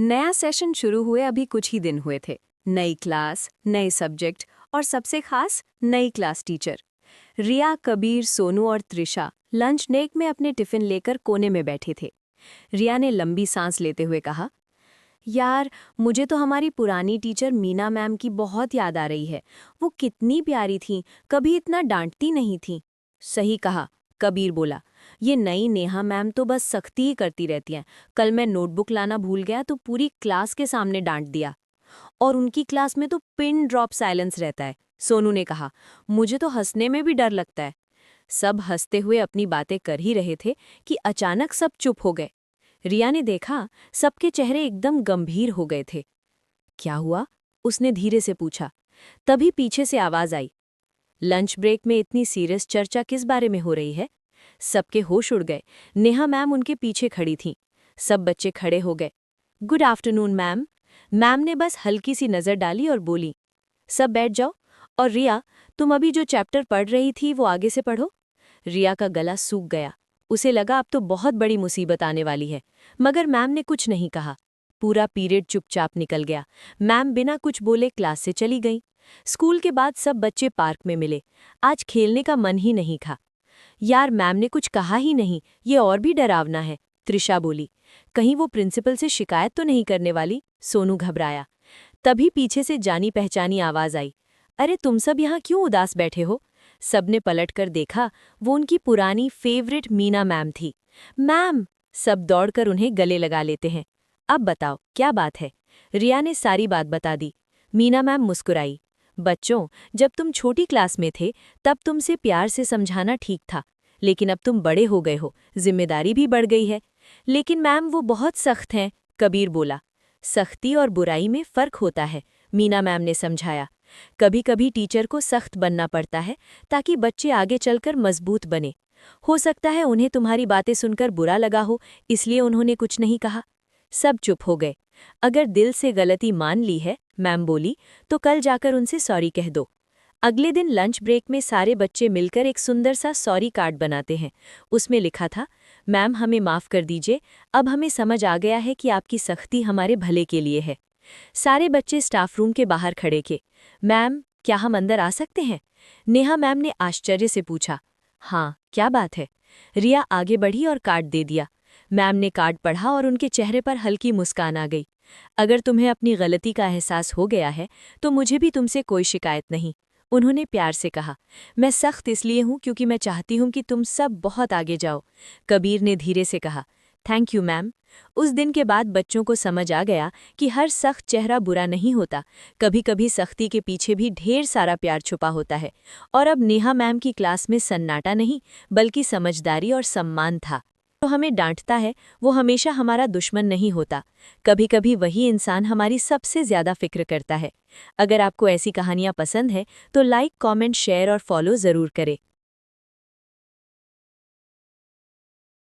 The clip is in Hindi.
नया सेशन शुरू हुए अभी कुछ ही दिन हुए थे। नई क्लास, नए सब्जेक्ट और सबसे खास नई क्लास टीचर। रिया, कबीर, सोनू और त्रिशा लंच ब्रेक में अपने टिफिन लेकर कोने में बैठे थे। रिया ने लंबी सांस लेते हुए कहा, यार, मुझे तो हमारी पुरानी टीचर मीना मैम की बहुत याद आ रही है। वो कितनी प्यारी थीं, कभी इतना डांटती नहीं थीं। सही कहा, कबीर बोला। ये नई नेहा मैम तो बस सख्ती ही करती रहती हैं। कल मैं नोटबुक लाना भूल गया तो पूरी क्लास के सामने डांट दिया। और उनकी क्लास में तो पिन ड्रॉप साइलेंस रहता है, सोनू ने कहा। मुझे तो हंसने में भी डर लगता है। सब हंसते हुए अपनी बातें कर ही रहे थे कि अचानक सब चुप हो गए। रिया ने देखा, सबके चेहरे एकदम गंभीर हो गए थे। क्या हुआ? उसने धीरे से पूछा। तभी पीछे से आवाज आई, लंच ब्रेक में इतनी सीरियस चर्चा किस बारे में हो रही है? सबके होश उड़ गए। नेहा मैम उनके पीछे खड़ी थीं। सब बच्चे खड़े हो गए। Good afternoon ma'am. मैम ने बस हल्की सी नजर डाली और बोली, सब बैठ जाओ। और रिया, तुम अभी जो चैप्टर पढ़ रही थी वो आगे से पढ़ो। रिया का गला सूख गया। उसे लगा अब तो बहुत बड़ी मुसीबत आने वाली है, मगर मैम ने कुछ नहीं कहा। पूरा पीरियड चुपचाप निकल गया। मैम बिना कुछ बोले क्लास से चली गईं। स्कूल के बाद सब बच्चे पार्क में मिले। आज खेलने का मन ही नहीं था। यार, मैम ने कुछ कहा ही नहीं, ये और भी डरावना है, त्रिशा बोली। कहीं वो प्रिंसिपल से शिकायत तो नहीं करने वाली? सोनू घबराया। तभी पीछे से जानी पहचानी आवाज आई, अरे तुम सब यहाँ क्यों उदास बैठे हो? सबने पलटकर देखा, वो उनकी पुरानी फेवरेट मीना मैम थी। मैम! सब दौड़कर उन्हें गले लगा लेते हैं। अब बताओ क्या बात है? रिया ने सारी बात बता दी। मीना मैम मुस्कुराई। बच्चों, जब तुम छोटी क्लास में थे तब तुमसे प्यार से समझाना ठीक था, लेकिन अब तुम बड़े हो गए हो, जिम्मेदारी भी बढ़ गई है। लेकिन मैम वो बहुत सख्त हैं, कबीर बोला। सख्ती और बुराई में फर्क होता है, मीना मैम ने समझाया। कभी कभी टीचर को सख्त बनना पड़ता है ताकि बच्चे आगे चलकर मजबूत बने। हो सकता है उन्हें तुम्हारी बातें सुनकर बुरा लगा हो, इसलिए उन्होंने कुछ नहीं कहा। सब चुप हो गए। अगर दिल से गलती मान ली है, मैम बोली, तो कल जाकर उनसे सॉरी कह दो। अगले दिन लंच ब्रेक में सारे बच्चे मिलकर एक सुंदर सा सॉरी कार्ड बनाते हैं। उसमें लिखा था, मैम हमें माफ़ कर दीजिए, अब हमें समझ आ गया है कि आपकी सख्ती हमारे भले के लिए है। सारे बच्चे स्टाफ रूम के बाहर खड़े थे। मैम, क्या हम अंदर आ सकते हैं? नेहा मैम ने आश्चर्य से पूछा। हाँ, क्या बात है? रिया आगे बढ़ी और कार्ड दे दिया। मैम ने कार्ड पढ़ा और उनके चेहरे पर हल्की मुस्कान आ गई। अगर तुम्हें अपनी गलती का एहसास हो गया है तो मुझे भी तुमसे कोई शिकायत नहीं, उन्होंने प्यार से कहा। मैं सख्त इसलिए हूँ क्योंकि मैं चाहती हूँ कि तुम सब बहुत आगे जाओ, कबीर ने धीरे से कहा। Thank you ma'am. उस दिन के बाद बच्चों को समझ आ गया कि हर सख्त चेहरा बुरा नहीं होता, कभी कभी सख्ती के पीछे भी ढेर सारा प्यार छुपा होता है। और अब नेहा मैम की क्लास में सन्नाटा नहीं, बल्कि समझदारी और सम्मान था। जो हमें डांटता है वो हमेशा हमारा दुश्मन नहीं होता, कभी कभी वही इंसान हमारी सबसे ज़्यादा फिक्र करता है। अगर आपको ऐसी कहानियाँ पसंद है तो लाइक, कमेंट, शेयर और फॉलो ज़रूर करें।